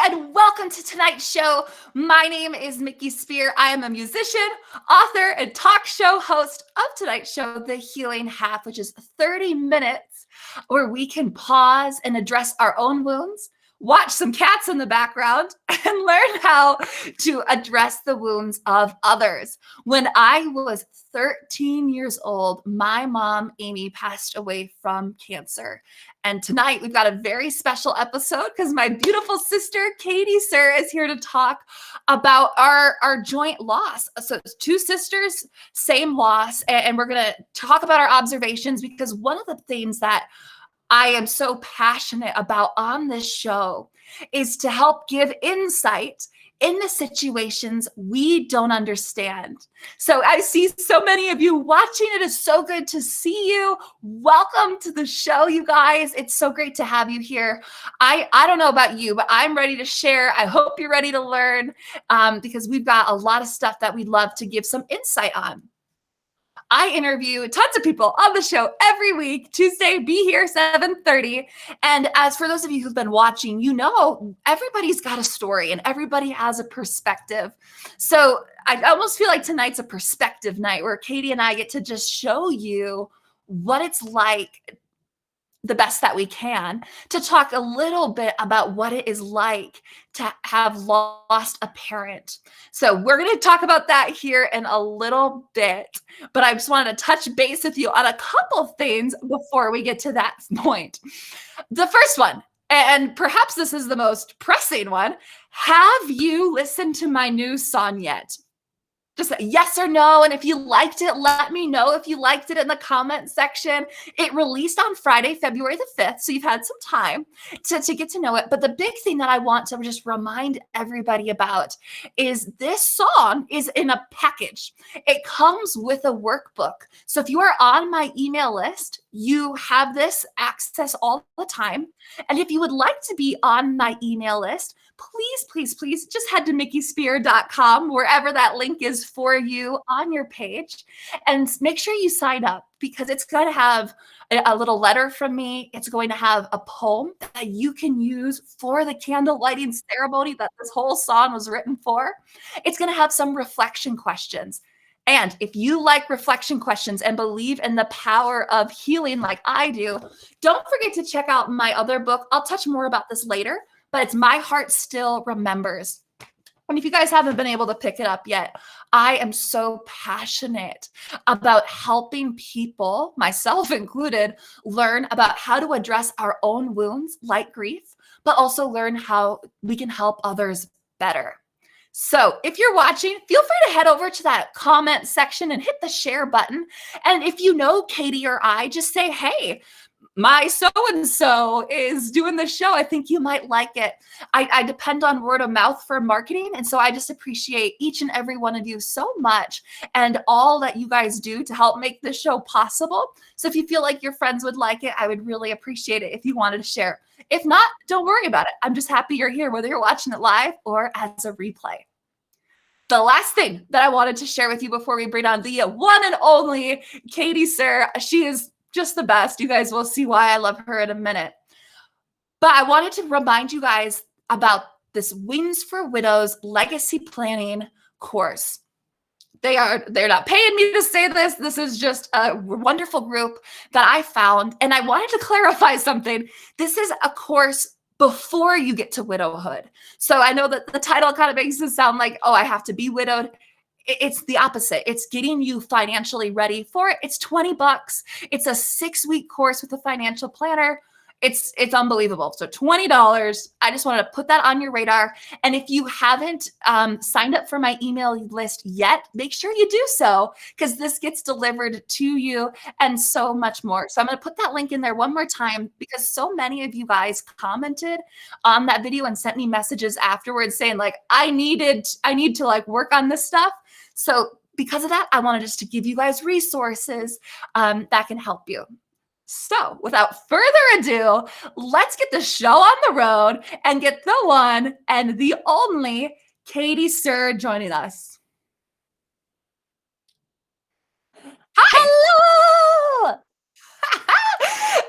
And welcome to tonight's show. My name is Mickey Spear. I am a musician, author, and talk show host of tonight's show, The Healing Half, which is 30 minutes where we can pause and address our own wounds, watch some cats in the background, and learn how to address the wounds of others. When I was 13 years old, my mom, Amy, passed away from cancer. And tonight we've got a very special episode because my beautiful sister, Katie Sir, is here to talk about our joint loss. So it's two sisters, same loss. And we're going to talk about our observations because one of the things that I am so passionate about on this show is to help give insight in the situations we don't understand. So I see so many of you watching. It is so good to see you. Welcome to the show, you guys. It's so great to have you here. I don't know about you, but I'm ready to share. I hope you're ready to learn because we've got a lot of stuff that we'd love to give some insight on. I interview tons of people on the show every week. Tuesday, be here 7:30. And as for those of you who've been watching, you know everybody's got a story and everybody has a perspective. So I almost feel like tonight's a perspective night where Katie and I get to just show you what it's like the best that we can to talk a little bit about what it is like to have lost a parent. So we're going to talk about that here in a little bit, but I just wanted to touch base with you on a couple things before we get to that point. The first one, and perhaps this is the most pressing one, have you listened to my new song yet? Just yes or no. And if you liked it, let me know if you liked it in the comment section. It released on Friday, February the 5th. So you've had some time to get to know it. But the big thing that I want to just remind everybody about is this song is in a package. It comes with a workbook. So if you are on my email list, you have this access all the time. And if you would like to be on my email list, please just head to mickyspear.com, wherever that link is for you on your page, and make sure you sign up because it's going to have a little letter from me. It's going to have a poem that you can use for the candle lighting ceremony that this whole song was written for. It's going to have some reflection questions. And if you like reflection questions and believe in the power of healing like I do, don't forget to check out my other book. I'll touch more about this later, but it's My Heart Still Remembers. And if you guys haven't been able to pick it up yet, I am so passionate about helping people, myself included, learn about how to address our own wounds like grief, but also learn how we can help others better. So if you're watching, feel free to head over to that comment section and hit the share button. And if you know Katie or I, just say, hey, my so-and-so is doing the show. I think you might like it. I depend on word of mouth for marketing. And so I just appreciate each and every one of you so much and all that you guys do to help make this show possible. So if you feel like your friends would like it, I would really appreciate it if you wanted to share. If not, don't worry about it. I'm just happy you're here, whether you're watching it live or as a replay. The last thing that I wanted to share with you before we bring on the one and only Katie Sir, she is just the best. You guys will see why I love her in a minute. But I wanted to remind you guys about this Wings for Widows legacy planning course. They're not paying me to say this. This is just a wonderful group that I found. And I wanted to clarify something. This is a course before you get to widowhood. So I know that the title kind of makes it sound like, oh, I have to be widowed. It's the opposite. It's getting you financially ready for it. It's $20. It's a 6-week course with a financial planner. It's unbelievable. So $20. I just wanted to put that on your radar. And if you haven't signed up for my email list yet, make sure you do so because this gets delivered to you and so much more. So I'm going to put that link in there one more time because so many of you guys commented on that video and sent me messages afterwards saying like, I need to like work on this stuff. So because of that, I wanted just to give you guys resources that can help you. So without further ado, let's get the show on the road and get the one and the only Katie Sir joining us. Hi. Hello!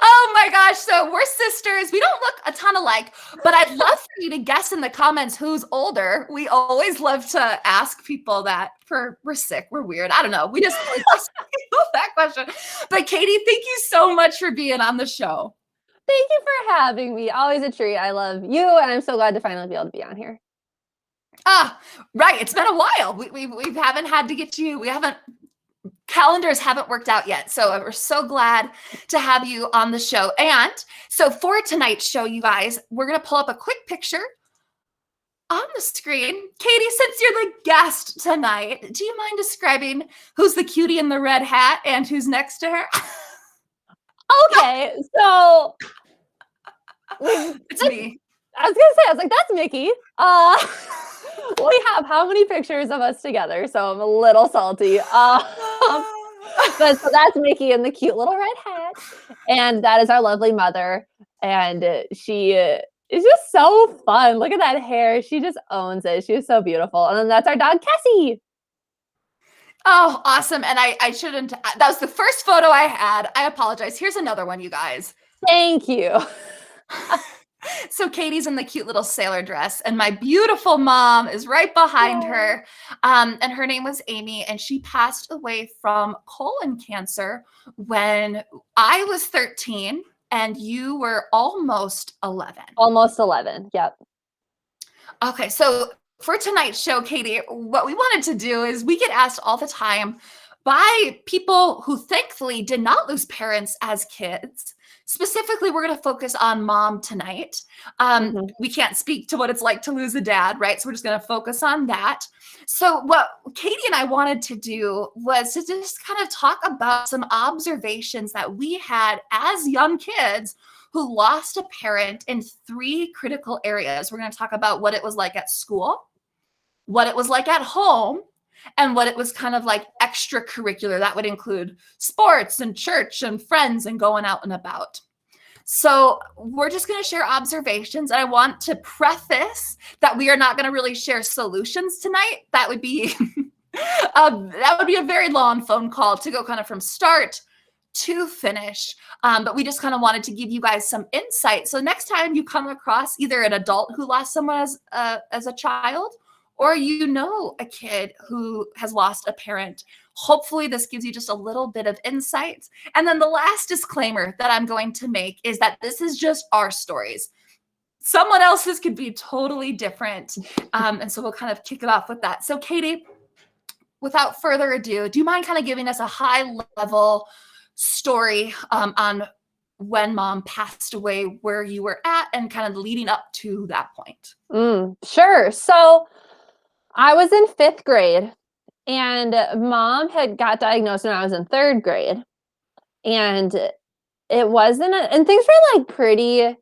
Oh my gosh. So we're sisters. We don't look a ton alike, but I'd love for you to guess in the comments who's older. We always love to ask people that we're sick, we're weird. I don't know. We just always ask people that question. But Katie, thank you so much for being on the show. Thank you for having me. Always a treat. I love you, and I'm so glad to finally be able to be on here. Ah, right. It's been a while. We haven't had to get you. We haven't calendars haven't worked out yet. So we're so glad to have you on the show. And so for tonight's show, you guys, we're going to pull up a quick picture on the screen. Katie, since you're the guest tonight, do you mind describing who's the cutie in the red hat and who's next to her? Okay, so It's me. I was gonna say, I was like, that's Mickey. We have how many pictures of us together? So I'm a little salty. But so that's Mickey in the cute little red hat, and that is our lovely mother, and she is just so fun. Look at that hair; she just owns it. She is so beautiful, and then that's our dog Cassie. Oh, awesome. And I shouldn't, that was the first photo I had. I apologize. Here's another one, you guys. Thank you. So Katie's in the cute little sailor dress, and my beautiful mom is right behind her. And her name was Amy, and she passed away from colon cancer when I was 13 and you were almost 11. Almost 11. Yep. Okay, so for tonight's show, Katie, what we wanted to do is we get asked all the time by people who thankfully did not lose parents as kids. Specifically, we're going to focus on mom tonight. We can't speak to what it's like to lose a dad, right? So we're just going to focus on that. So what Katie and I wanted to do was to just kind of talk about some observations that we had as young kids who lost a parent in 3 critical areas. We're going to talk about what it was like at school, what it was like at home, and what it was kind of like extracurricular. That would include sports and church and friends and going out and about. So we're just going to share observations. And I want to preface that we are not going to really share solutions tonight. That would be a very long phone call to go kind of from start to finish. But we just kind of wanted to give you guys some insight. So next time you come across either an adult who lost someone as a child, or you know a kid who has lost a parent, hopefully this gives you just a little bit of insight. And then the last disclaimer that I'm going to make is that this is just our stories. Someone else's could be totally different. And so we'll kind of kick it off with that. So Katie, without further ado, do you mind kind of giving us a high level story on when mom passed away, where you were at, and kind of leading up to that point? Sure. So I was in 5th grade, and mom had got diagnosed when I was in 3rd grade. And it wasn't, and things were like pretty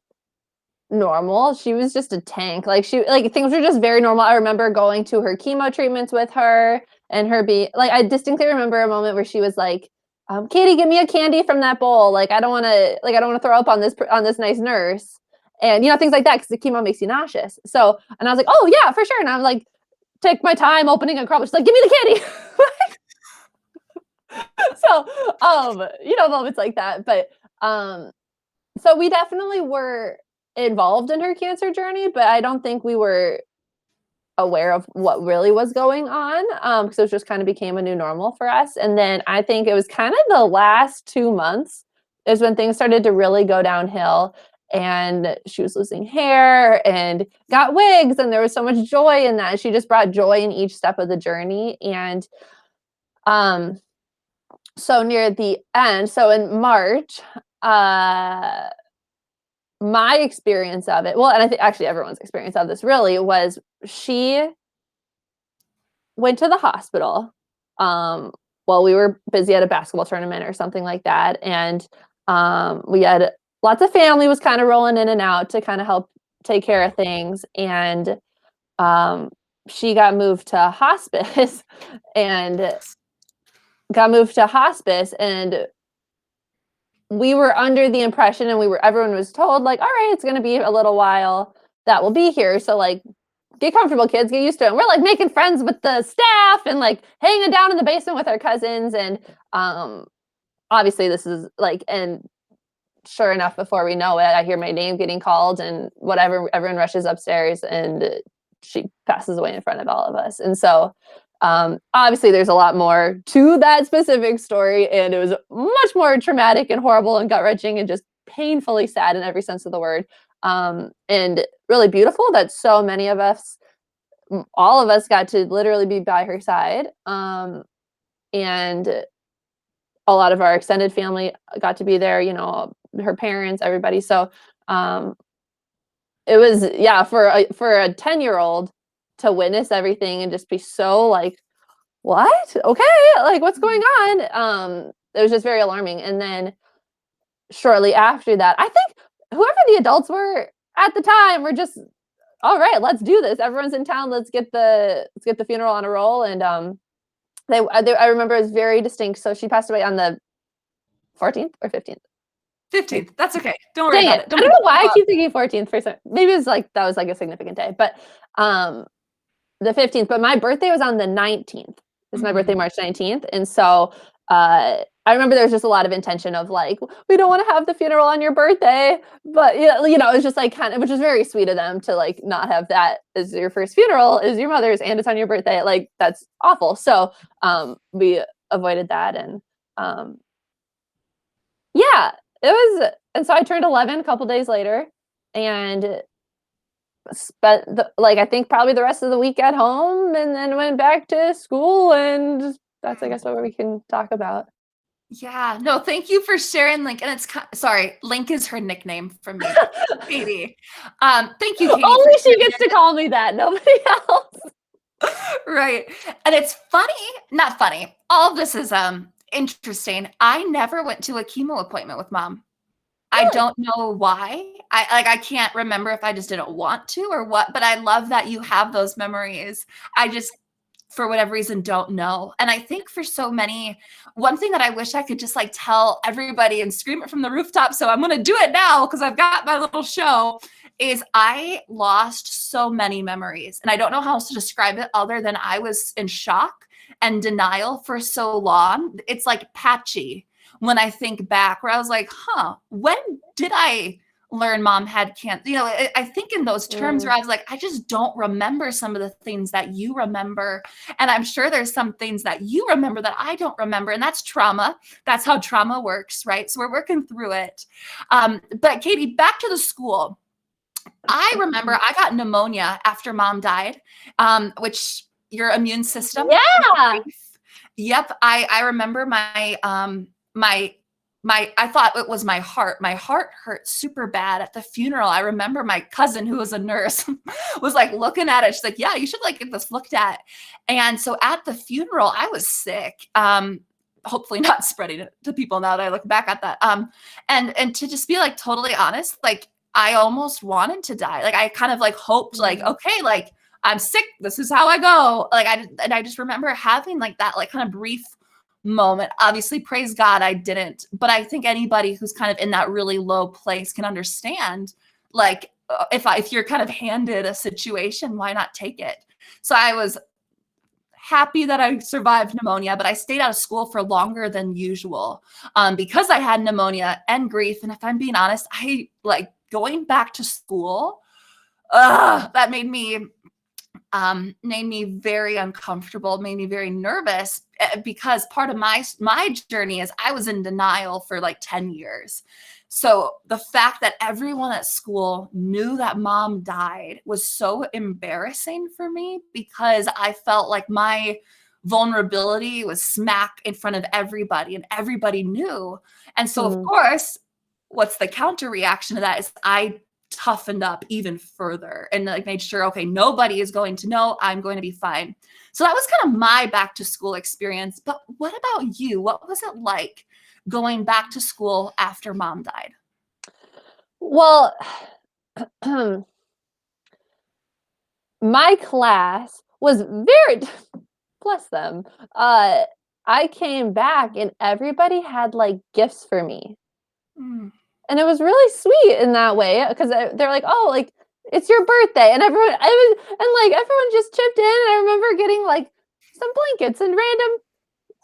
normal. She was just a tank. Things were just very normal. I remember going to her chemo treatments with her, and her I distinctly remember a moment where she was like, Katie, give me a candy from that bowl. I don't want to throw up on this nice nurse. And, things like that, because the chemo makes you nauseous. So, and I was like, oh yeah, for sure. And I was like, take my time opening a crumb. She's like, give me the candy. So, moments like that. But, so we definitely were involved in her cancer journey, but I don't think we were aware of what really was going on. Because it just kind of became a new normal for us. And then I think it was kind of the last 2 months is when things started to really go downhill. And she was losing hair and got wigs, and there was so much joy in that. She just brought joy in each step of the journey. And so near the end, so in March, my experience of it, well, and I think actually everyone's experience of this really was, she went to the hospital while we were busy at a basketball tournament or something like that. And we had lots of family was kind of rolling in and out to kind of help take care of things. And she got moved to hospice and we were under the impression, and everyone was told, like, all right, it's going to be a little while that we'll be here. So get comfortable, kids, get used to it. And we're like making friends with the staff and like hanging down in the basement with our cousins. And obviously, this is like, and sure enough, before we know it, I hear my name getting called and whatever, everyone rushes upstairs and she passes away in front of all of us. And so obviously there's a lot more to that specific story, and it was much more traumatic and horrible and gut-wrenching and just painfully sad in every sense of the word. And really beautiful that so many of us, all of us, got to literally be by her side. And a lot of our extended family got to be there, you know, her parents, everybody. So it was, yeah, for a 10-year-old to witness everything and just be so like, what? Okay, like what's going on? It was just very alarming. And then shortly after that, I think whoever the adults were at the time were just, all right, let's do this. Everyone's in town. Let's get the funeral on a roll. And I remember it was very distinct. So she passed away on the 14th or 15th. 15th. That's okay. Don't worry Dang about it. it. Don't I don't know why I keep thinking 14th for some. Maybe it was like that was like a significant day, but the 15th. But my birthday was on the 19th. It's my birthday, March 19th, and so I remember there was just a lot of intention of like, we don't want to have the funeral on your birthday, but you know, it was just like kind of, which was very sweet of them to like not have that as your first funeral, is your mother's, and it's on your birthday. Like that's awful. So we avoided that, and yeah, it was. And so I turned 11 a couple days later, and spent like I think probably the rest of the week at home, and then went back to school, and that's I guess what we can talk about. Yeah, no, thank you for sharing, Link. And it's sorry, Link is her nickname from me, Katie. Thank you, Katie. Only she gets to call me that. Nobody else. Right. And it's funny, not funny. All of this is interesting. I never went to a chemo appointment with mom. I don't know why. I can't remember if I just didn't want to or what, but I love that you have those memories. I just, for whatever reason, don't know. And I think for so many, one thing that I wish I could just like tell everybody and scream it from the rooftop, so I'm going to do it now because I've got my little show, is I lost so many memories. And I don't know how else to describe it other than I was in shock and denial for so long. It's like patchy when I think back, where I was like, huh, when did I learn mom had cancer? You know, I think in those terms where I was like, I just don't remember some of the things that you remember. And I'm sure there's some things that you remember that I don't remember. And that's trauma. That's how trauma works, right? So we're working through it. But Katie, back to the school. I remember I got pneumonia after mom died, which your immune system. Yeah. Yep. I remember my I thought it was my heart. My heart hurt super bad at the funeral. I remember my cousin, who was a nurse, was like looking at it. She's like, yeah, you should like get this looked at. And so at the funeral, I was sick. Hopefully not spreading it to people now that I look back at that. And to just be like totally honest, like I almost wanted to die. Like I kind of like hoped like, okay, like I'm sick. This is how I go. Like I just remember having like that like kind of brief moment. Obviously, praise God, I didn't. But I think anybody who's kind of in that really low place can understand, like, if you're kind of handed a situation, why not take it? So I was happy that I survived pneumonia, but I stayed out of school for longer than usual because I had pneumonia and grief. And if I'm being honest, I like going back to school. That made me very uncomfortable, made me very nervous because part of my journey is I was in denial for like 10 years. So the fact that everyone at school knew that mom died was so embarrassing for me because I felt like my vulnerability was smack in front of everybody and everybody knew. And so of course, what's the counter reaction to that is I toughened up even further and like made sure, okay, nobody is going to know, I'm going to be fine. So that was kind of my back to school experience. But what about you? What was it like going back to school after mom died? Well, my class was very bless them. I came back and everybody had like gifts for me. Mm. And it was really sweet in that way because they're like, oh, like it's your birthday. And everyone just chipped in. And I remember getting like some blankets and random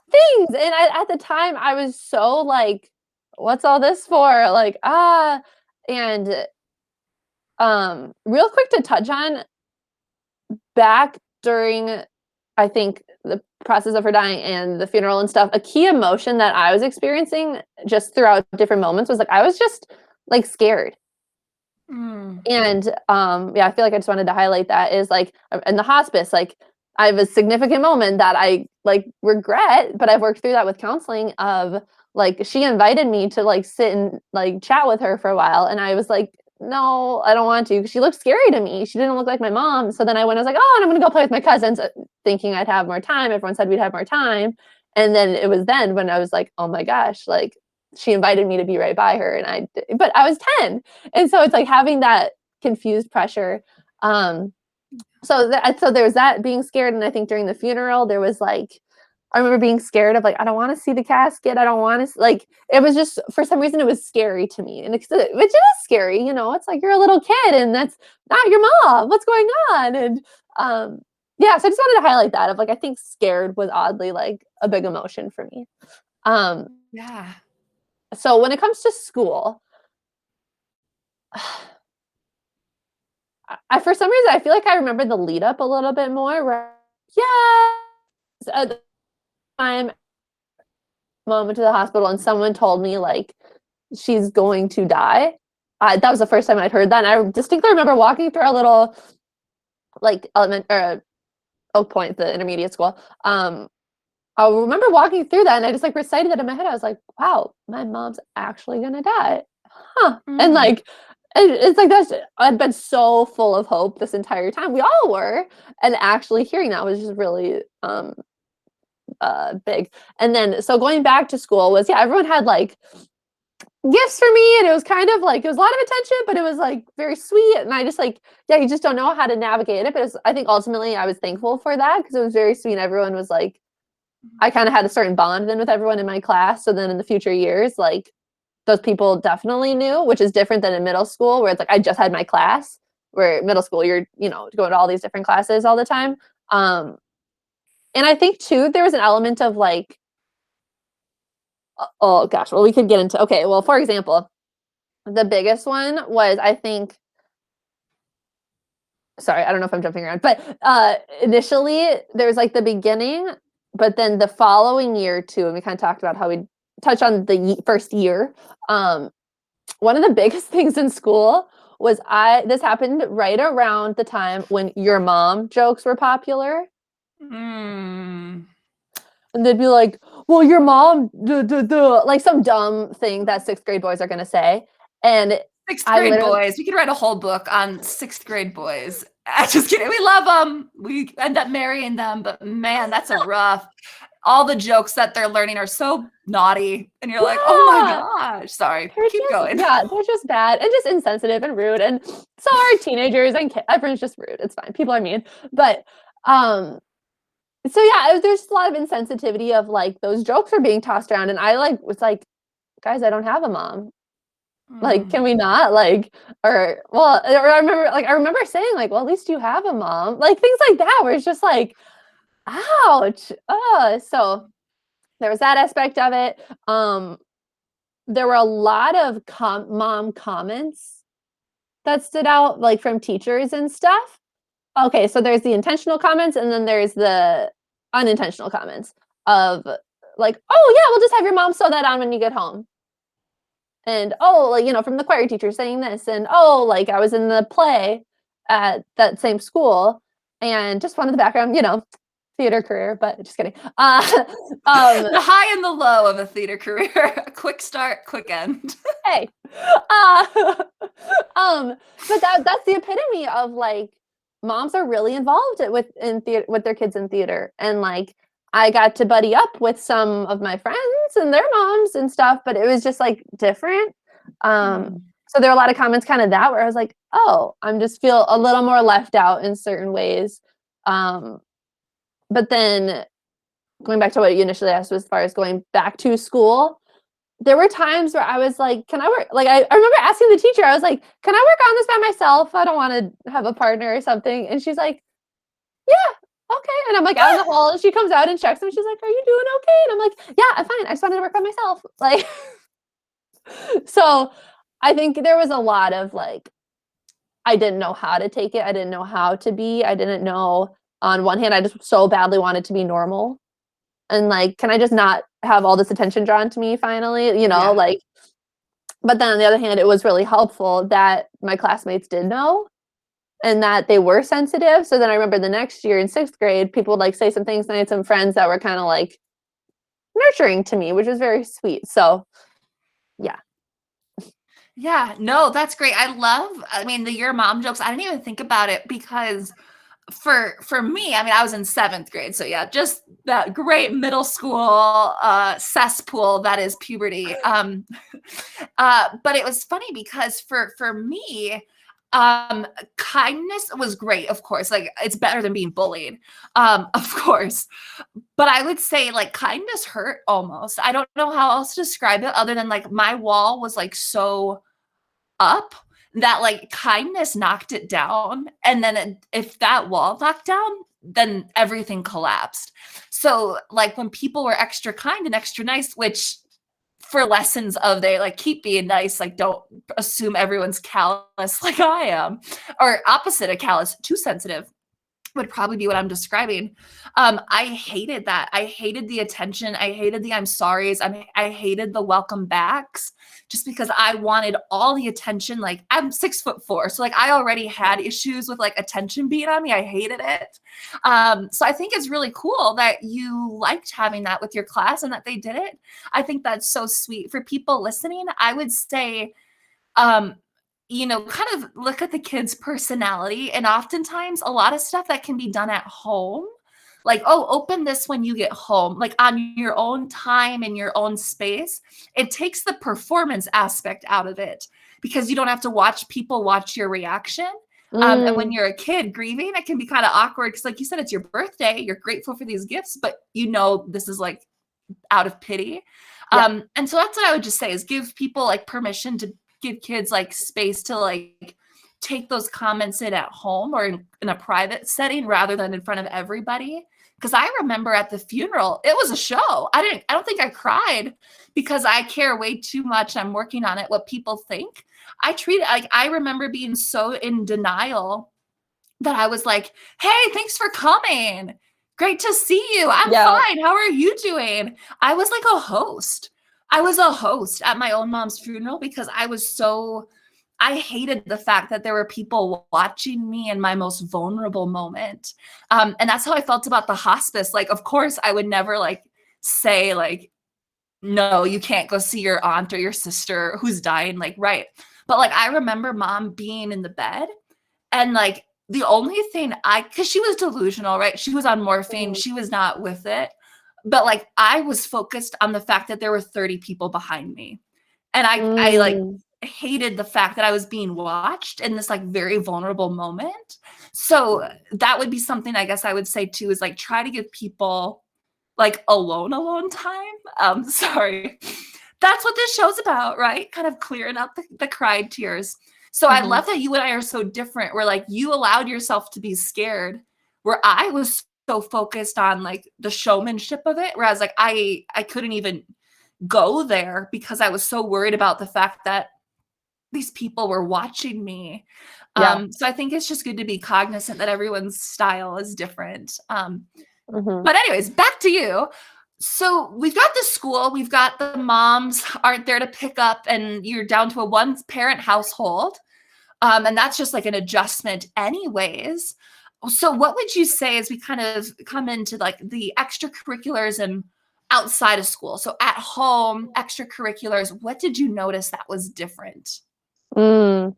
things. And at the time I was so like, what's all this for? Like, and real quick to touch on back during, I think, the process of her dying and the funeral and stuff, a key emotion that I was experiencing just throughout different moments was like, I was just like scared. Mm. And yeah, I feel like I just wanted to highlight that is like in the hospice, like I have a significant moment that I like regret, but I've worked through that with counseling of like she invited me to like sit and like chat with her for a while. And I was like, no, I don't want to. She looked scary to me. She didn't look like my mom. So then I went, I was like, oh, and I'm gonna go play with my cousins, thinking I'd have more time. Everyone said we'd have more time. And then it was then when I was like, oh my gosh, like she invited me to be right by her. But I was 10. And so it's like having that confused pressure. So there was that being scared. And I think during the funeral, there was like, I remember being scared of like, I don't want to see the casket. I don't want to like, it was just, for some reason, it was scary to me. Which is scary, it's like, you're a little kid and that's not your mom. What's going on? And, yeah, so I just wanted to highlight that of like, I think scared was oddly like a big emotion for me. Yeah. So when it comes to school, for some reason, I feel like I remember the lead up a little bit more. Where, yeah, at the time, mom went to the hospital and someone told me like she's going to die. That was the first time I'd heard that. And I distinctly remember walking through our little like Oak Point, the intermediate school. I remember walking through that and I just like recited it in my head. I was like, wow, my mom's actually gonna die. Huh. And Mm. like it's like I'd been so full of hope this entire time. We all were. And actually hearing that was just really big. And then so going back to school was, yeah, everyone had like gifts for me and it was kind of like it was a lot of attention, but it was like very sweet. And I just like, yeah, you just don't know how to navigate it. But I think ultimately I was thankful for that because it was very sweet. Everyone was like, I kind of had a certain bond then with everyone in my class. So then in the future years, like those people definitely knew, which is different than in middle school where it's like I just had my class. Where middle school, you're, going to all these different classes all the time. And I think too, there was an element of like, oh gosh, well, we could get into, okay, well, for example, the biggest one was, I think, sorry, I don't know if I'm jumping around, but initially there was like the beginning, but then the following year too, and we kind of talked about how we touch on the first year. One of the biggest things in school was this happened right around the time when your mom jokes were popular. Mm. And they'd be like, well, your mom, duh, duh, duh, like some dumb thing that sixth grade boys are going to say. And Sixth I grade literally, boys. We could write a whole book on sixth grade boys. Just kidding. We love them. We end up marrying them, but man, that's a rough. All the jokes that they're learning are so naughty, and you're like, oh my yeah, gosh. Sorry. Keep going. they're just bad and just insensitive and rude. And so are teenagers and everyone's just rude. It's fine. People are mean. But, so yeah, there's a lot of insensitivity of like those jokes are being tossed around. And I like was like, guys, I don't have a mom. Like, Mm. can we not like, or I remember saying like, well, at least you have a mom, like things like that, where it's just like, ouch. So there was that aspect of it. There were a lot of mom comments that stood out, like from teachers and stuff. Okay, so there's the intentional comments, and then there's the unintentional comments of like, oh yeah, we'll just have your mom sew that on when you get home. And oh, like, from the choir teacher saying this, and oh, like I was in the play at that same school, and just wanted the background, theater career, but just kidding. The high and the low of a theater career. Quick start, quick end. Hey, uh, but that's the epitome of like moms are really involved in theater with their kids in theater, and like I got to buddy up with some of my friends and their moms and stuff, but it was just like different. Mm. So there are a lot of comments kind of that where I was like, oh, I'm just feel a little more left out in certain ways. But then going back to what you initially asked as far as going back to school, there were times where I was like, can I work? Like, I remember asking the teacher, I was like, can I work on this by myself? I don't want to have a partner or something. And she's like, yeah, okay. And I'm like out in the hall and she comes out and checks and she's like, are you doing okay? And I'm like, yeah, I'm fine. I just wanted to work on myself. Like, so I think there was a lot of like, I didn't know how to take it. I didn't know how to be. I didn't know, on one hand, I just so badly wanted to be normal. And like, can I just not have all this attention drawn to me finally? Yeah. Like, but then on the other hand, it was really helpful that my classmates did know and that they were sensitive. So then I remember the next year in sixth grade, people would like say some things. And I had some friends that were kind of like nurturing to me, which was very sweet. So yeah. Yeah, no, that's great. I mean, the your mom jokes. I didn't even think about it because for me, I mean, I was in seventh grade, so yeah, just that great middle school cesspool that is puberty. But it was funny because for me, kindness was great, of course. Like it's better than being bullied, of course. But I would say like kindness hurt almost. I don't know how else to describe it other than like my wall was like so up that like kindness knocked it down. And then if that wall knocked down, then everything collapsed. So like when people were extra kind and extra nice, which for lessons of they like keep being nice, like don't assume everyone's callous like I am, or opposite of callous, too sensitive would probably be what I'm describing. I hated that. I hated the attention. I hated the I'm sorry's. I hated the welcome backs just because I wanted all the attention. Like I'm 6'4", so like I already had issues with like attention being on me. I hated it. So I think it's really cool that you liked having that with your class and that they did it. I think that's so sweet. For people listening, I would say um kind of look at the kid's personality. And oftentimes, a lot of stuff that can be done at home, like, oh, open this when you get home, like on your own time in your own space, it takes the performance aspect out of it because you don't have to watch people watch your reaction. And when Mm, you're a kid grieving, it can be kind of awkward because, like you said, it's your birthday, you're grateful for these gifts, but this is like out of pity. yeah. And so that's what I would just say is give people like permission to give kids like space to like take those comments in at home or in a private setting rather than in front of everybody. Because I remember at the funeral, it was a show. I don't think I cried because I care way too much. I'm working on it, what people think. I treat it like I remember being so in denial that I was like, "Hey, thanks for coming. Great to see you. I'm Yeah. fine. How are you doing?" I was like a host. I was a host at my own mom's funeral because I hated the fact that there were people watching me in my most vulnerable moment. And that's how I felt about the hospice. Like, of course, I would never like say like, no, you can't go see your aunt or your sister who's dying. Like, right. But like, I remember mom being in the bed and like the only thing because she was delusional, right? She was on morphine. Mm, She was not with it. But like I was focused on the fact that there were 30 people behind me. And I like mm, hated the fact that I was being watched in this like very vulnerable moment. So that would be something I guess I would say too is like try to give people like alone time. Sorry. That's what this show's about, right? Kind of clearing up the cried tears. So I mhm. love that you and I are so different. Where like you allowed yourself to be scared, where I was so focused on like the showmanship of it. Whereas like I couldn't even go there because I was so worried about the fact that these people were watching me. Yeah. So I think it's just good to be cognizant that everyone's style is different. Mhm. But anyways, back to you. So we've got the school, we've got the moms aren't there to pick up, and you're down to a one parent household. And that's just like an adjustment, anyways. So, what would you say as we kind of come into like the extracurriculars and outside of school? So, at home, extracurriculars, what did you notice that was different? Mm.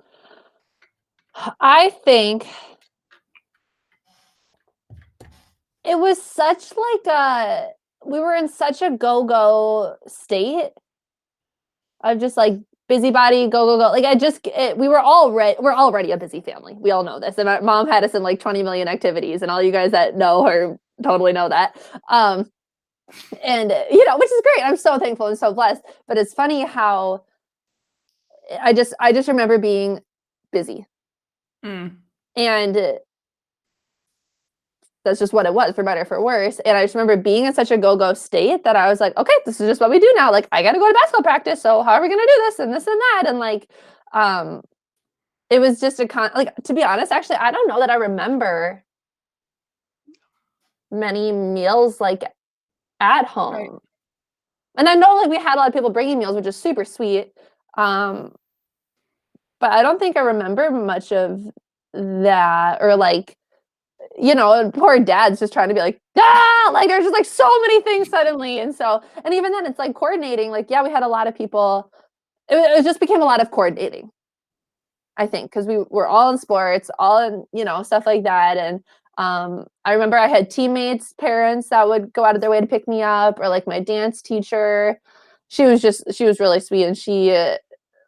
I think it was such like a we were in such a go-go state of just like busybody, go, go, go. Like we're already a busy family. We all know this. And my mom had us in like 20 million activities, and all you guys that know her totally know that. Um, And, you know, which is great. I'm so thankful and so blessed. But it's funny how I just remember being busy. Mm. And that's just what it was, for better or for worse. And I just remember being in such a go-go state that I was like, okay, this is just what we do now. Like, I got to go to basketball practice. So how are we going to do this and this and that? And like, um, it was just like, to be honest, actually, I don't know that I remember many meals like at Right. home. And I know like we had a lot of people bringing meals, which is super sweet. Um, but I don't think I remember much of that, or like, you know, poor dad's just trying to be like, ah, like there's just like so many things suddenly. And so, and even then it's like coordinating, like, yeah, we had a lot of people. It just became a lot of coordinating, I think, because we were all in sports, all in, you know, stuff like that. And I remember I had teammates, parents that would go out of their way to pick me up, or like my dance teacher. She was really sweet. And she,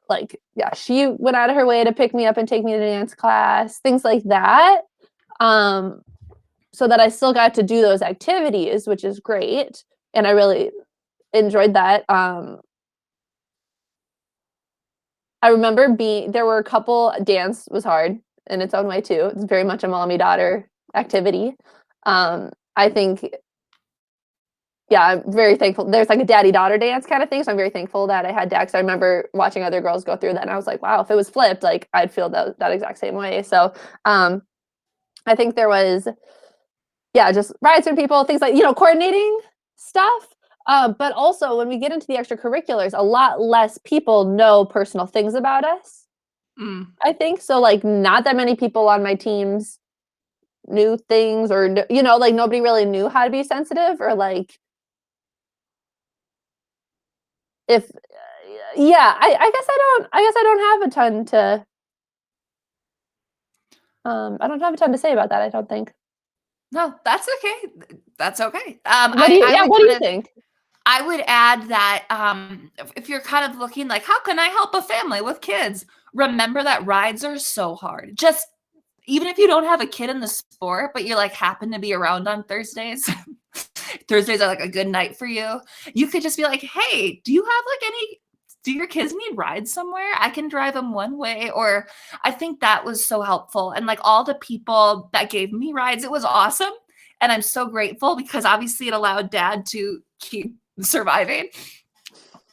like, yeah, she went out of her way to pick me up and take me to dance class, things like that. Um, so that I still got to do those activities, which is great. And I really enjoyed that. I remember there were a couple, dance was hard in its own way too. It's very much a mommy daughter activity. I think, yeah, I'm very thankful. There's like a daddy daughter dance kind of thing. So I'm very thankful that I had dad. 'Cause I remember watching other girls go through that, and I was like, wow, if it was flipped, like I'd feel that exact same way. So um, I think there was, yeah, just rides from people, things like, you know, coordinating stuff. But also when we get into the extracurriculars, a lot less people know personal things about us, Mm. I think. So like not that many people on my teams knew things, or, you know, like nobody really knew how to be sensitive, or like if, yeah, I guess I don't have a ton to, I don't have a ton to say about that, I don't think. No, that's okay. That's okay. I would What do you kind of think? I would add that if you're kind of looking like, how can I help a family with kids? Remember that rides are so hard. Just even if you don't have a kid in the sport, but you like happen to be around on Thursdays, Thursdays are like a good night for you. You could just be like, hey, do you have like do your kids need rides somewhere? I can drive them one way. Or I think that was so helpful. And like all the people that gave me rides, it was awesome. And I'm so grateful because obviously it allowed dad to keep surviving.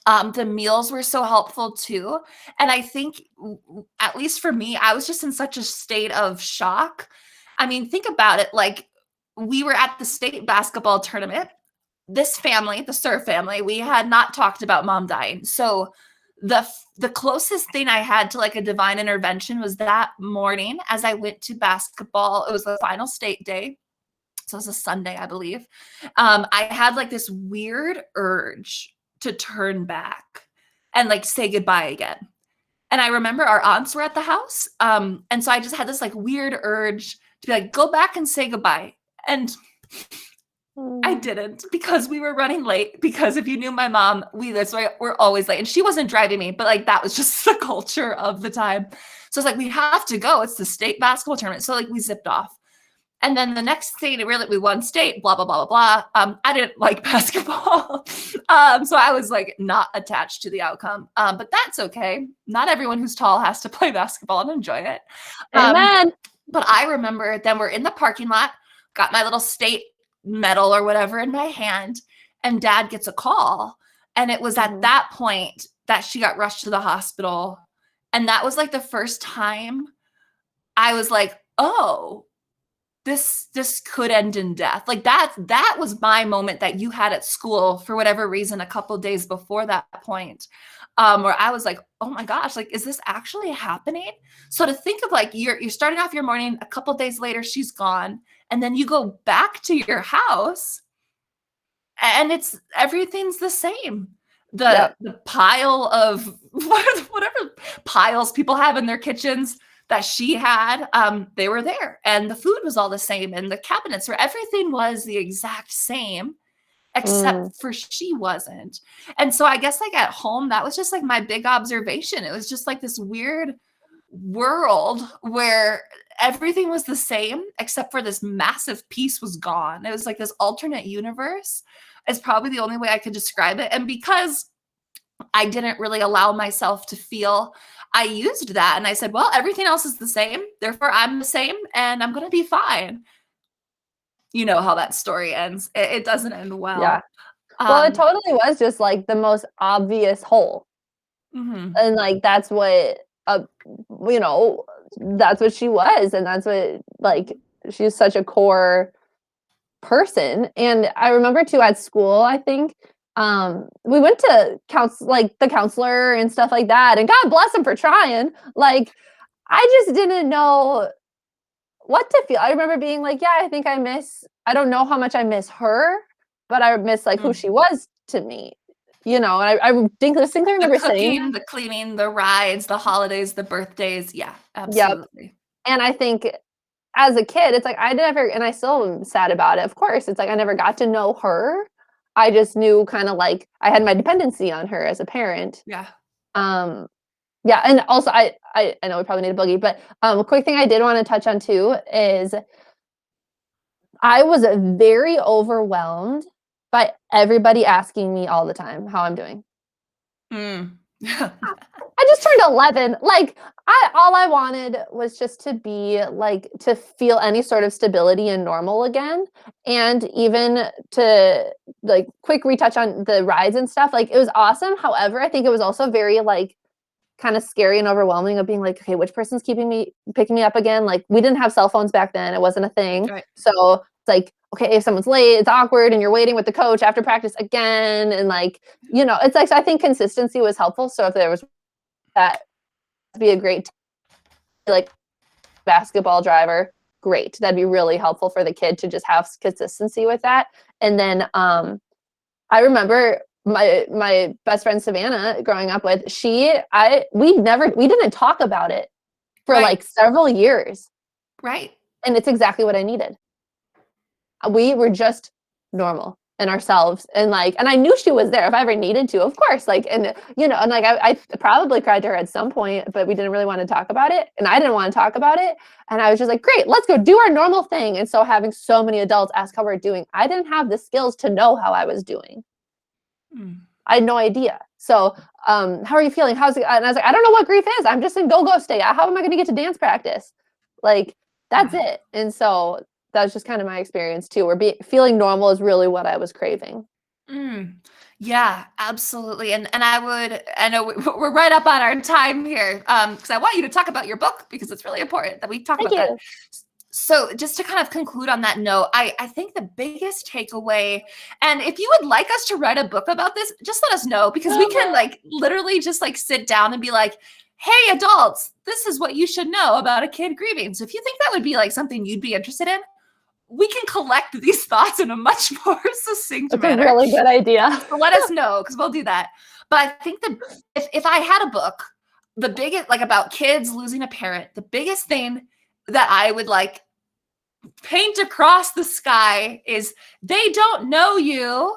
The meals were so helpful too. And I think, at least for me, I was just in such a state of shock. I mean, think about it. Like, we were at the state basketball tournament. This family, the Sir family, we had not talked about mom dying. So, the closest thing I had to like a divine intervention was that morning as I went to basketball. It was the final state day. So it was a Sunday, I believe. I had like this weird urge to turn back and like say goodbye again. And I remember our aunts were at the house. And so I just had this like weird urge to be like, go back and say goodbye. And I Mm, didn't, because we were running late. Because if you knew my mom, that's why we're always late. And she wasn't driving me, but like that was just the culture of the time. So it's like, we have to go. It's the state basketball tournament. So like we zipped off. And then the next thing, really, we won state, blah, blah, blah, blah, blah. I didn't like basketball. So I was like not attached to the outcome. But that's okay. Not everyone who's tall has to play basketball and enjoy it. Um, amen. but I remember then we're in the parking lot, got my little state medal or whatever in my hand, and dad gets a call. And it was at Mhm. that point that she got rushed to the hospital. And that was like the first time I was like, oh, this could end in death. Like that was my moment that you had at school for whatever reason a couple days before that point, where I was like, oh my gosh, like is this actually happening? So to think of like you're starting off your morning, a couple days later she's gone, and then you go back to your house and it's everything's the same. The Yep. the pile of whatever piles people have in their kitchens that she had, they were there, and the food was all the same, and the cabinets were everything was the exact same, Mm, except for she wasn't. And so I guess like at home, that was just like my big observation. It was just like this weird world where everything was the same except for this massive piece was gone. It was like this alternate universe. is probably the only way I could describe it. And because I didn't really allow myself to feel, I used that and I said, well, everything else is the same. Therefore, I'm the same and I'm going to be fine. You know how that story ends. It doesn't end Yeah. well. Well, it Um, totally was just, like, the most obvious hole, mhm. and, like, that's what, you know, that's what she was, and that's what, like, she's such a core person. And I remember too at school, I think, we went to like, the counselor and stuff like that, and God bless him for trying. Like, I just didn't know what to feel. I remember being like, "Yeah, I don't know how much I miss her, but I miss, like, who Mm. she was to me." And I distinctly The remember saying cooking, that. the cleaning, the rides, the holidays, the birthdays. Yeah, Yep. absolutely. And I think as a kid, it's like I never, and I still am sad about it, of course. It's like I never got to know her. I just knew kinda like I had my dependency on her as a parent. Yeah. Um, yeah, and also I know we probably need a boogie, but, a quick thing I did wanna touch on too is I was very overwhelmed by everybody asking me all the time how I'm doing. Mm. I just turned 11. Like, all I wanted was just to be like to feel any sort of stability and normal again. And even to like quick retouch on the rides and stuff, like it was awesome. However, I think it was also very like kind of scary and overwhelming of being like, okay, which person's picking me up again? Like we didn't have cell phones back then. It wasn't a thing. Right. So it's like, okay, if someone's late, it's awkward and you're waiting with the coach after practice again. And like, it's like, so I think consistency was helpful. So if there was that be a great like basketball driver, great. That'd be really helpful for the kid to just have consistency with that. And then I remember my best friend Savannah growing up with, we didn't talk about it for Right. like several years. Right. And it's exactly what I needed. We were just normal and ourselves, and like, and I knew she was there if I ever needed to, of course, like, and and like I probably cried to her at some point, but we didn't really want to talk about it, and I didn't want to talk about it, and I was just like, great, let's go do our normal thing. And so having so many adults ask how we're doing, I didn't have the skills to know how I was doing. Mm. I had no idea. So how are you feeling, how's it? And I was like, I don't know what grief is, I'm just in go state. How am I going to get to dance practice? Like, that's Yeah. it. And so that's just kind of my experience too, where feeling normal is really what I was craving. Mm. Yeah, absolutely. And I know we're right up on our time here. Because I want you to talk about your book because it's really important that we talk Thank about that. you. So just to kind of conclude on that note, I think the biggest takeaway, and if you would like us to write a book about this, just let us know because we can like literally just like sit down and be like, hey, adults, this is what you should know about a kid grieving. So if you think that would be like something you'd be interested in, we can collect these thoughts in a much more succinct That's a manner. really good idea. So let us know because we'll do that. But I think if I had a book, the biggest like about kids losing a parent, the biggest thing that I would like paint across the sky is they don't know you.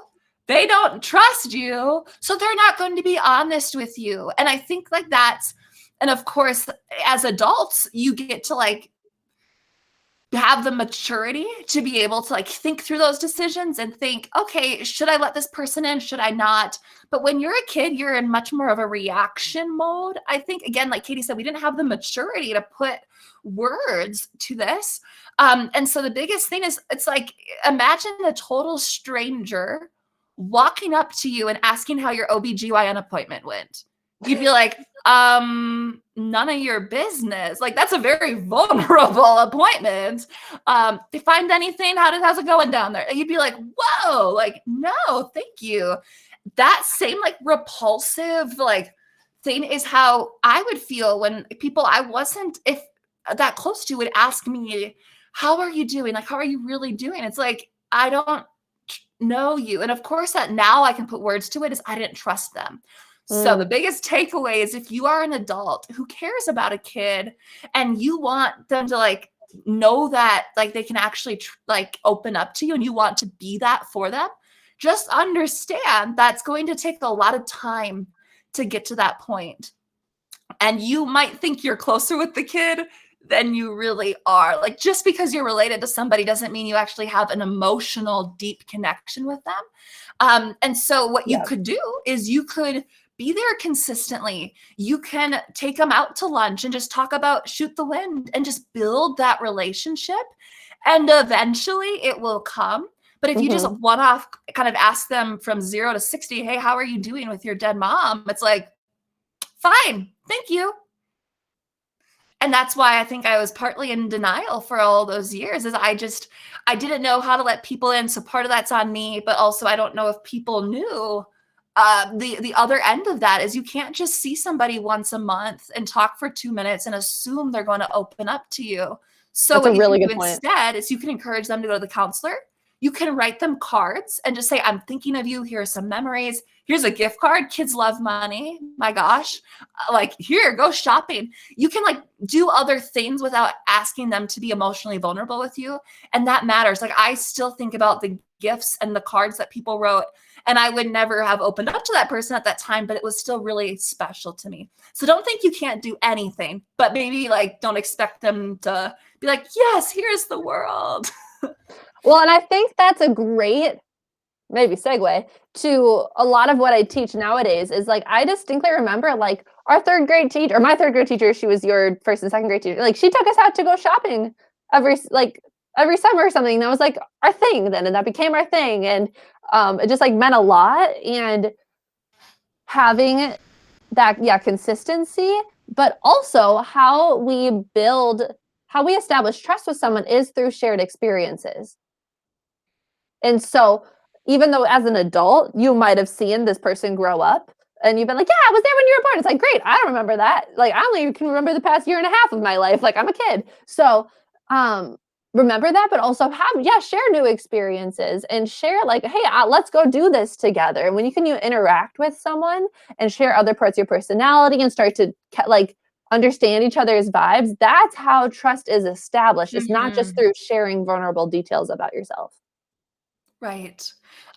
They don't trust you. So they're not going to be honest with you. And I think like that's, and of course, as adults, you get to like have the maturity to be able to like think through those decisions and think, okay, should I let this person in? Should I not? But when you're a kid, you're in much more of a reaction mode. I think, again, like Katie said, we didn't have the maturity to put words to this. And so the biggest thing is it's like, imagine a total stranger walking up to you and asking how your OBGYN appointment went. You'd be like, none of your business. Like that's a very vulnerable appointment. They find anything? How's it going down there? And you'd be like, whoa, like, no, thank you. That same like repulsive like thing is how I would feel when people I wasn't if that close to would ask me, how are you doing? Like, how are you really doing? It's like, I don't know you. And of course, that now I can put words to it is I didn't trust them. So the Mm, biggest takeaway is if you are an adult who cares about a kid and you want them to like know that like they can actually like open up to you and you want to be that for them, just understand that's going to take a lot of time to get to that point. And you might think you're closer with the kid than you really are. Like, just because you're related to somebody doesn't mean you actually have an emotional, deep connection with them. And so what you Yeah. could do is you could be there consistently. You can take them out to lunch and just talk about shoot the wind and just build that relationship. And eventually it will come. But if you just Mhm. one off kind of ask them from 0 to 60, hey, how are you doing with your dead mom? It's like, fine, thank you. And that's why I think I was partly in denial for all those years, is I didn't know how to let people in. So part of that's on me, but also I don't know if people knew the other end of that is you can't just see somebody once a month and talk for 2 minutes and assume they're going to open up to you. So That's a what you can really do good point. instead is you can encourage them to go to the counselor. You can write them cards and just say, I'm thinking of you. Here are some memories. Here's a gift card. Kids love money. My gosh. Like, here, go shopping. You can like do other things without asking them to be emotionally vulnerable with you. And that matters. Like, I still think about the gifts and the cards that people wrote, and I would never have opened up to that person at that time, but it was still really special to me. So don't think you can't do anything, but maybe like don't expect them to be like, yes, here's the world. Well, and I think that's a great maybe segue to a lot of what I teach nowadays is like I distinctly remember like our third grade teacher or my third grade teacher, she was your first and second grade teacher. Like she took us out to go shopping every summer or something. That was like our thing then, and that became our thing. And it just like meant a lot. And having that, yeah, consistency, but also how we establish trust with someone is through shared experiences. And so, even though as an adult, you might have seen this person grow up and you've been like, yeah, I was there when you were born. It's like, great. I don't remember that. Like, I only can remember the past year and a half of my life. Like, I'm a kid. So, um, remember that, but also share new experiences and share like, hey, let's go do this together. And when you interact with someone and share other parts of your personality and start to like understand each other's vibes, that's how trust is established. It's not just Mhm. through sharing vulnerable details about yourself. Right.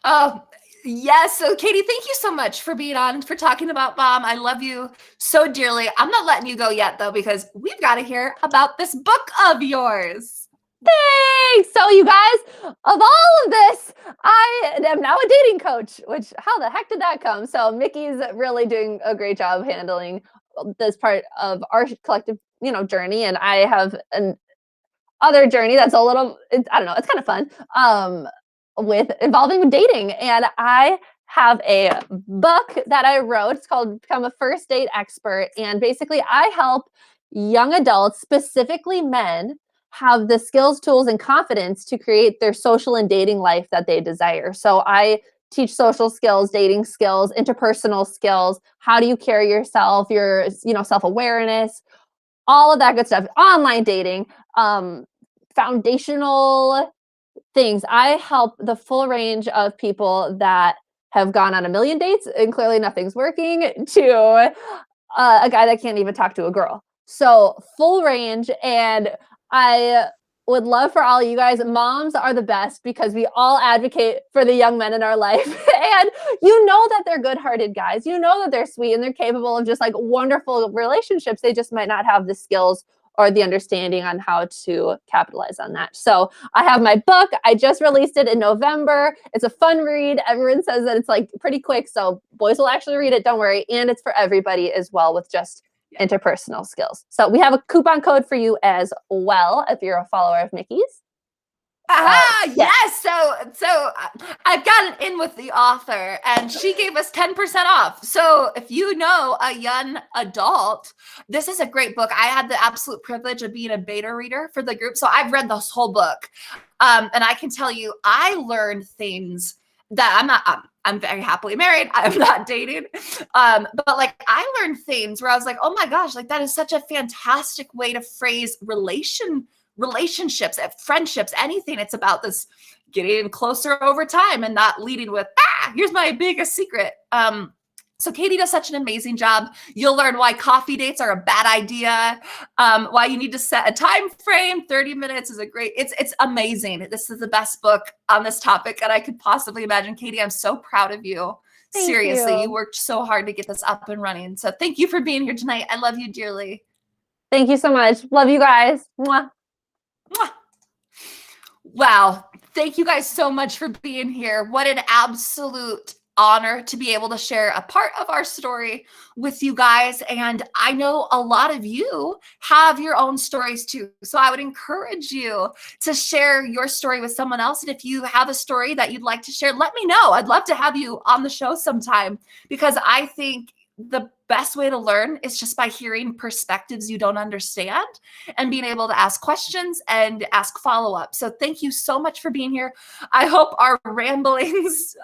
Oh, yes. So, Katie, thank you so much for being on, for talking about mom. I love you so dearly. I'm not letting you go yet, though, because we've got to hear about this book of yours. Thanks. So, you guys, of all of this, I am now a dating coach, which how the heck did that come? So, Mickey's really doing a great job handling this part of our collective, journey. And I have an other journey that's a little, I don't know, it's kind of fun with involving dating. And I have a book that I wrote. It's called Become a First Date Expert. And basically, I help young adults, specifically men, have the skills, tools, and confidence to create their social and dating life that they desire. So I teach social skills, dating skills, interpersonal skills. How do you carry yourself, your, self-awareness, all of that good stuff, online dating, um, foundational things. I help the full range of people that have gone on a million dates and clearly nothing's working to a guy that can't even talk to a girl. So full range. And I would love for all you guys, moms are the best because we all advocate for the young men in our life. And you know that they're good-hearted guys. You know that they're sweet and they're capable of just like wonderful relationships. They just might not have the skills or the understanding on how to capitalize on that. So I have my book. I just released it in November. It's a fun read. Everyone says that it's like pretty quick. So boys will actually read it. Don't worry. And it's for everybody as well with just interpersonal skills. So we have a coupon code for you as well if you're a follower of Mickey's. Aha, Yeah. yes. So I've gotten in with the author and she gave us 10% off. So if you know a young adult, this is a great book. I had the absolute privilege of being a beta reader for the group. So I've read this whole book. And I can tell you, I learned things that I'm very happily married. I'm not dating. But like I learned things where I was like, oh my gosh, like that is such a fantastic way to phrase relationships, friendships, anything. It's about this getting closer over time and not leading with, here's my biggest secret. So Katie does such an amazing job. You'll learn why coffee dates are a bad idea, why you need to set a time frame. 30 minutes is it's amazing. This is the best book on this topic that I could possibly imagine. Katie, I'm so proud of you. Thank Seriously, you you. worked so hard to get this up and running. So thank you for being here tonight. I love you dearly. Thank you so much. Love you guys. Mwah. Mwah. Wow. Thank you guys so much for being here. What an absolute honor to be able to share a part of our story with you guys. And I know a lot of you have your own stories too. So I would encourage you to share your story with someone else. And if you have a story that you'd like to share, let me know. I'd love to have you on the show sometime, because I think the best way to learn is just by hearing perspectives you don't understand and being able to ask questions and ask follow-up. So thank you so much for being here. I hope our ramblings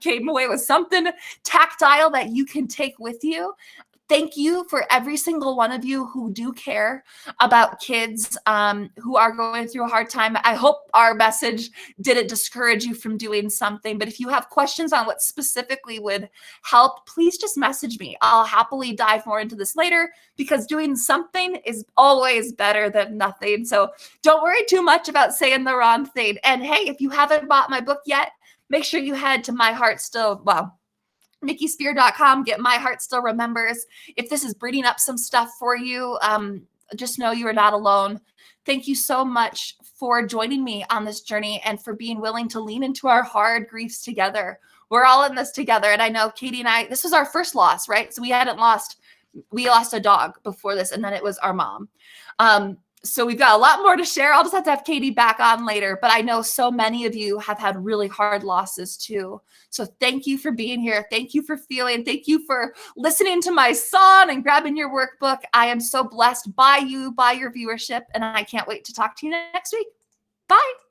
came away with something tactile that you can take with you. Thank you for every single one of you who do care about kids who are going through a hard time. I hope our message didn't discourage you from doing something, but if you have questions on what specifically would help, please just message me. I'll happily dive more into this later, because doing something is always better than nothing. So don't worry too much about saying the wrong thing. And hey, if you haven't bought my book yet, make sure you head to MickySpear.com, get My Heart Still Remembers. If this is bringing up some stuff for you, just know you are not alone. Thank you so much for joining me on this journey and for being willing to lean into our hard griefs together. We're all in this together. And I know Katie and I, this was our first loss, right? So we lost a dog before this, and then it was our mom. So we've got a lot more to share. I'll just have to have Katie back on later, but I know so many of you have had really hard losses too. So thank you for being here. Thank you for feeling. Thank you for listening to my song and grabbing your workbook. I am so blessed by you, by your viewership, and I can't wait to talk to you next week. Bye.